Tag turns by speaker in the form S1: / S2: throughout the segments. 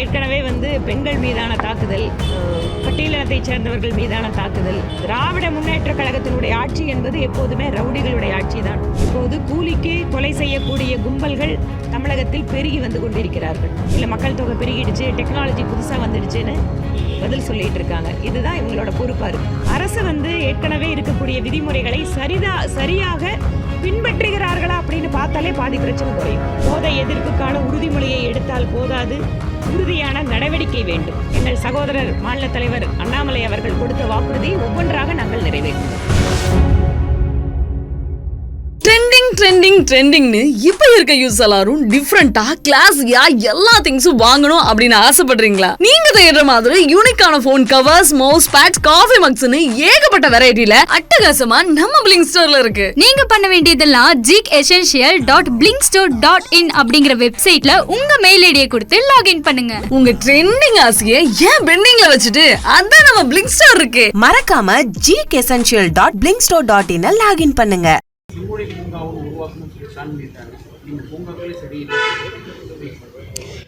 S1: ஏற்கனவே பெண்கள் மீதான தாக்குதல், பட்டியலினத்தைச் சேர்ந்தவர்கள் மீதான தாக்குதல். திராவிட முன்னேற்ற கழகத்தினுடைய ஆட்சி என்பது எப்போதுமே ரவுடிகளுடைய ஆட்சி தான். இப்போது கூலிக்கு கொலை செய்யக்கூடிய கும்பல்கள் தமிழகத்தில் பெருகி வந்து கொண்டிருக்கிறார்கள். இல்லை மக்கள் தொகை பெருகிடுச்சு, டெக்னாலஜி புதுசாக வந்துடுச்சுன்னு பதில் சொல்லிட்டு இருக்காங்க. இதுதான் இவங்களோட பொறுப்பாக இருக்கு. அரசு ஏற்கனவே இருக்கக்கூடிய விதிமுறைகளை சரியாக பின்பற்றுகிறார்களா அப்படின்னு பார்த்தாலே பாதி பிரச்சனை குறையும். போதை எதிர்ப்புக்கான உறுதிமொழியை எடுத்தால் போதாது, உறுதியான நடவடிக்கை வேண்டும். எங்கள் சகோதரர் மாநில தலைவர் அண்ணாமலை அவர்கள் கொடுத்த வாக்குறுதியை ஒவ்வொன்றாக நாங்கள் நிறைவேற்றுவோம்.
S2: ட்ரெண்டிங்னு இப்போ இருக்க யூஸ் எல்லாரும் டிஃப்ரெண்டா கிளாஸியா எல்லா திங்ஸும் வாங்கணும் அப்படின்னு ஆசைப்படுறீங்களா? நீங்க தேடுற மாதிரி யூனிக்கான phone covers, mouse pads, coffee மக்ஸ்னு ஏகப்பட்ட வெரைட்டில அட்டகாசமா நம்ம பிளிங்க் ஸ்டோர்ல இருக்கு.
S3: நீங்க பண்ண வேண்டியதெல்லாம் geekessential.blinkstore.in அப்படிங்கிற வெப்சைட்ல உங்க மெயில் ஐடியை கொடுத்து லாகின் பண்ணுங்க.
S2: உங்க ட்ரெண்டிங் ஆசையை ஏன் பெண்டிங்ல வச்சுட்டு அதான் நம்ம பிளிங்க் ஸ்டோர் இருக்கு.
S4: மறக்காம geekessential.blinkstore.in லாகின் பண்ணுங்க.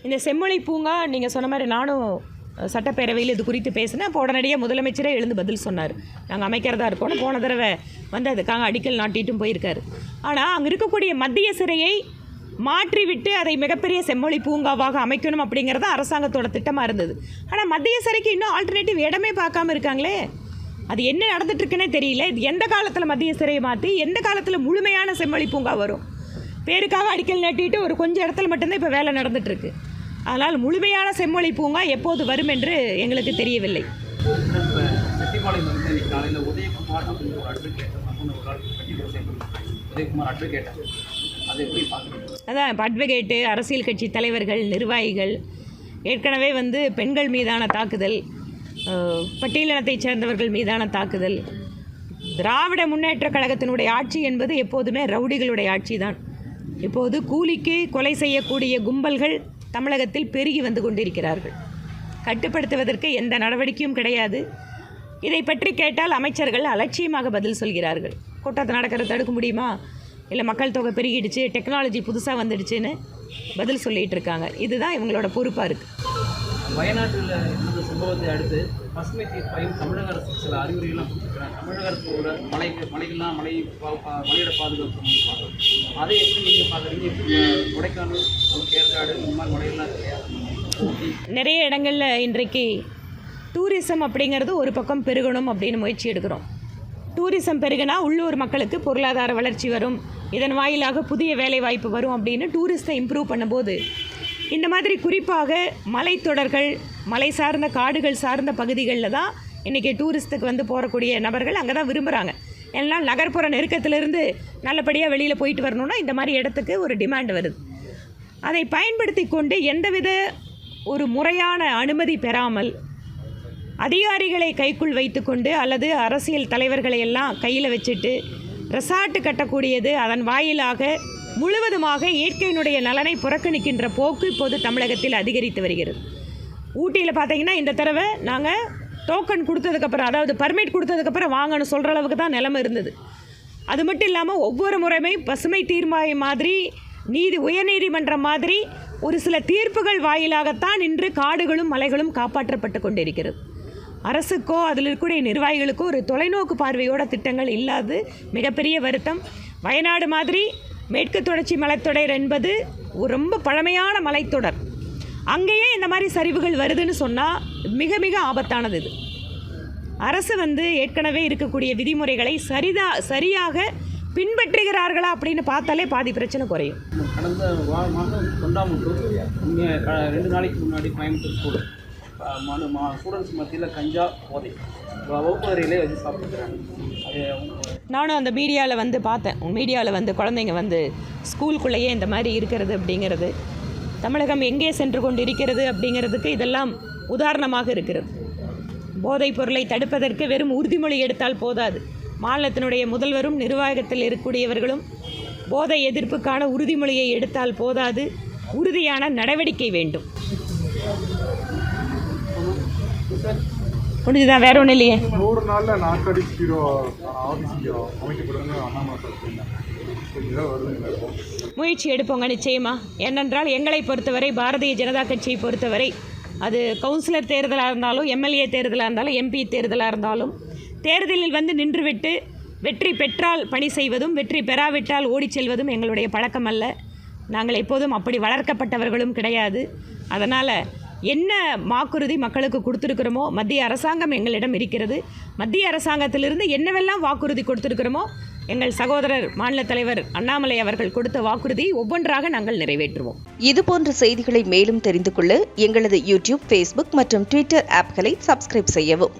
S1: இந்த செம்மொழி பூங்கா நீங்கள் சொன்ன மாதிரி நானும் சட்டப்பேரவையில் இது குறித்து பேசினேன். அப்போ உடனடியாக முதலமைச்சரே எழுந்து பதில் சொன்னார், நாங்கள் அமைக்கிறதா இருக்கோன்னு. போன தடவை அதுக்காக அடிக்கல் நாட்டிட்டும் போயிருக்காரு. ஆனால் அங்கே இருக்கக்கூடிய மத்திய சிறையை மாற்றிவிட்டு அதை மிகப்பெரிய செம்மொழி பூங்காவாக அமைக்கணும் அப்படிங்கிறது அரசாங்கத்தோட திட்டமாக இருந்தது. ஆனால் மத்திய சிறைக்கு இன்னும் ஆல்டர்னேட்டிவ் இடமே பார்க்காம இருக்காங்களே. அது என்ன நடந்துட்டுருக்குன்னே தெரியல. இது எந்த காலத்தில் மத்திய சிறையை மாற்றி எந்த காலத்தில் முழுமையான செம்மொழி பூங்கா வரும்? பேருக்காக அடிக்கல் நாட்டிட்டு ஒரு கொஞ்சம் இடத்துல மட்டும்தான் இப்போ வேலை நடந்துகிட்ருக்கு. அதனால் முழுமையான செம்மொழி பூங்கா எப்போது வரும் என்று எங்களுக்கு தெரியவில்லை. அதான் இப்போ அட்வொகேட்டு, அரசியல் கட்சி தலைவர்கள், நிர்வாகிகள் ஏற்கனவே பெண்கள் மீதான தாக்குதல், பட்டியலினத்தைச் சேர்ந்தவர்கள் மீதான தாக்குதல். திராவிட முன்னேற்ற கழகத்தினுடைய ஆட்சி என்பது எப்போதுமே ரவுடிகளுடைய ஆட்சி தான். இப்போது கூலிக்கு கொலை செய்யக்கூடிய கும்பல்கள் தமிழகத்தில் பெருகி வந்து கொண்டிருக்கிறார்கள். கட்டுப்படுத்துவதற்கு எந்த நடவடிக்கையும் கிடையாது. இதை பற்றி கேட்டால் அமைச்சர்கள் அலட்சியமாக பதில் சொல்கிறார்கள். கூட்டத்தை நடக்கிறத தடுக்க முடியுமா? இல்லை மக்கள் தொகை பெருகிடுச்சு, டெக்னாலஜி புதுசாக வந்துடுச்சுன்னு பதில் சொல்லிகிட்டு இருக்காங்க. இதுதான் இவங்களோட பொறுப்பாக இருக்குது.
S5: வயநாட்டில் இந்த சம்பவத்தை அடுத்து பசுமை தீர்ப்பாயம் தமிழக அரசு சில அறிவுரைகள்லாம் கொடுத்துருக்காங்க. தமிழக அரசோட மலையோட பாதுகாப்பு அதை எப்படி நீங்கள் பார்க்குறீங்க? கொடைக்கானல், ஏற்காடு இந்த மாதிரி மலைகள்லாம் கிடையாது.
S1: நிறைய இடங்களில் இன்றைக்கு டூரிசம் அப்படிங்கிறது ஒரு பக்கம் பெருகணும் அப்படின்னு முயற்சி எடுக்கிறோம். டூரிசம் பெருகினா உள்ளூர் மக்களுக்கு பொருளாதார வளர்ச்சி வரும், இதன் வாயிலாக புதிய வேலை வாய்ப்பு வரும் அப்படின்னு டூரிஸ்ட்டை இம்ப்ரூவ் பண்ணும்போது இந்த மாதிரி குறிப்பாக மலைத்தொடர்கள், மலை சார்ந்த காடுகள் சார்ந்த பகுதிகளில் தான் இன்றைக்கி டூரிஸ்ட்டுக்கு போகக்கூடிய நபர்கள் அங்கே தான் விரும்புகிறாங்க. ஏன்னா நகர்ப்புற நெருக்கத்திலிருந்து நல்லபடியாக வெளியில் போயிட்டு வரணுன்னா இந்த மாதிரி இடத்துக்கு ஒரு டிமாண்ட் வருது. அதை பயன்படுத்தி கொண்டு எந்தவித ஒரு முறையான அனுமதி பெறாமல் அதிகாரிகளை கைக்குள் வைத்துக்கொண்டு அல்லது அரசியல் தலைவர்களை எல்லாம் கையில் வச்சுட்டு ரெசார்ட்டு கட்டக்கூடியது, அதன் வாயிலாக முழுவதுமாக இயற்கையினுடைய நலனை புறக்கணிக்கின்ற போக்கு இப்போது தமிழகத்தில் அதிகரித்து வருகிறது. ஊட்டியில் பார்த்தீங்கன்னா இந்த தடவை நாங்கள் டோக்கன் கொடுத்ததுக்கப்புறம், அதாவது பர்மிட் கொடுத்ததுக்கப்புறம் வாங்கன்னு சொல்கிற அளவுக்கு தான் நிலைமை இருந்தது. அது மட்டும் இல்லாமல் ஒவ்வொரு முறையுமே பசுமை தீர்மானம் மாதிரி, உயர்நீதிமன்றம் மாதிரி ஒரு சில தீர்ப்புகள் வாயிலாகத்தான் இன்று காடுகளும் மலைகளும் காப்பாற்றப்பட்டு கொண்டிருக்கிறது. அரசுக்கோ அதில் இருக்கக்கூடிய நிர்வாகிகளுக்கோ ஒரு தொலைநோக்கு பார்வையோட திட்டங்கள் இல்லாது மிகப்பெரிய வருத்தம். வயநாடு மாதிரி மேற்கு தொடர்ச்சி மலைத்தொடர் என்பது ரொம்ப பழமையான மலைத்தொடர். அங்கேயே இந்த மாதிரி சரிவுகள் வருதுன்னு சொன்னால் மிக மிக ஆபத்தானது. இது அரசு ஏற்கனவே இருக்கக்கூடிய விதிமுறைகளை சரியாக பின்பற்றுகிறார்களா அப்படின்னு பார்த்தாலே பாதி பிரச்சனை குறையும்.
S5: கடந்த மாதம் தொண்டாமுத்தூர் 2 நாளைக்கு முன்னாடி கோயம்புத்தூர் ஸ்டூடெண்ட்ஸ் மத்தியில் கஞ்சா போதை வகுப்பு அறையிலே வச்சு சாப்பிட்டுக்கிறாங்க.
S1: நானும் அந்த மீடியாவில் பார்த்தேன். மீடியாவில் குழந்தைங்க ஸ்கூலுக்குள்ளேயே இந்த மாதிரி இருக்கிறது அப்படிங்கிறது, தமிழகம் எங்கே சென்று கொண்டு இருக்கிறது அப்படிங்கிறதுக்கு இதெல்லாம் உதாரணமாக இருக்கிறது. போதைப் பொருளை தடுப்பதற்கு வெறும் உறுதிமொழி எடுத்தால் போதாது. மாநிலத்தினுடைய முதல்வரும் நிர்வாகத்தில் இருக்கக்கூடியவர்களும் போதை எதிர்ப்புக்கான உறுதிமொழியை எடுத்தால் போதாது, உறுதியான நடவடிக்கை வேண்டும். முடிஞ்சுதான், வேற ஒன்றும் இல்லையே.
S6: 100 நாளில் நாற்காலி ஆஃபீஸ் அமைக்கப்படுதுன்னு அண்ணாமலை சொல்லியிருந்தாங்க.
S1: முயற்சி எடுப்போங்க நிச்சயமா. ஏனென்றால் எங்களை பொறுத்தவரை, பாரதிய ஜனதா கட்சியை பொறுத்தவரை அது கவுன்சிலர் தேர்தலாக இருந்தாலும், எம்எல்ஏ தேர்தலாக இருந்தாலும், எம்பி தேர்தலாக இருந்தாலும், தேர்தலில் வந்து நின்றுவிட்டு வெற்றி பெற்றால் பணி செய்வதும், வெற்றி பெறாவிட்டால் ஓடிச் செல்வதும் எங்களுடைய பழக்கம் அல்ல. நாங்கள் எப்போதும் அப்படி வளர்க்கப்பட்டவர்களும் கிடையாது. அதனால் என்ன வாக்குறுதி மக்களுக்கு கொடுத்துருக்குறோமோ, மத்திய அரசாங்கம் எங்களிடம் இருக்கிறது. மத்திய அரசாங்கத்திலிருந்து என்னவெல்லாம் வாக்குறுதி கொடுத்துருக்குறோமோ, எங்கள் சகோதரர் மாநில தலைவர் அண்ணாமலை அவர்கள் கொடுத்த வாக்குறுதியை ஒவ்வொன்றாக நாங்கள் நிறைவேற்றுவோம்.
S4: இதுபோன்ற செய்திகளை மேலும் தெரிந்து கொள்ள எங்களது யூடியூப், ஃபேஸ்புக் மற்றும் ட்விட்டர் ஆப்களை சப்ஸ்கிரைப் செய்யவும்.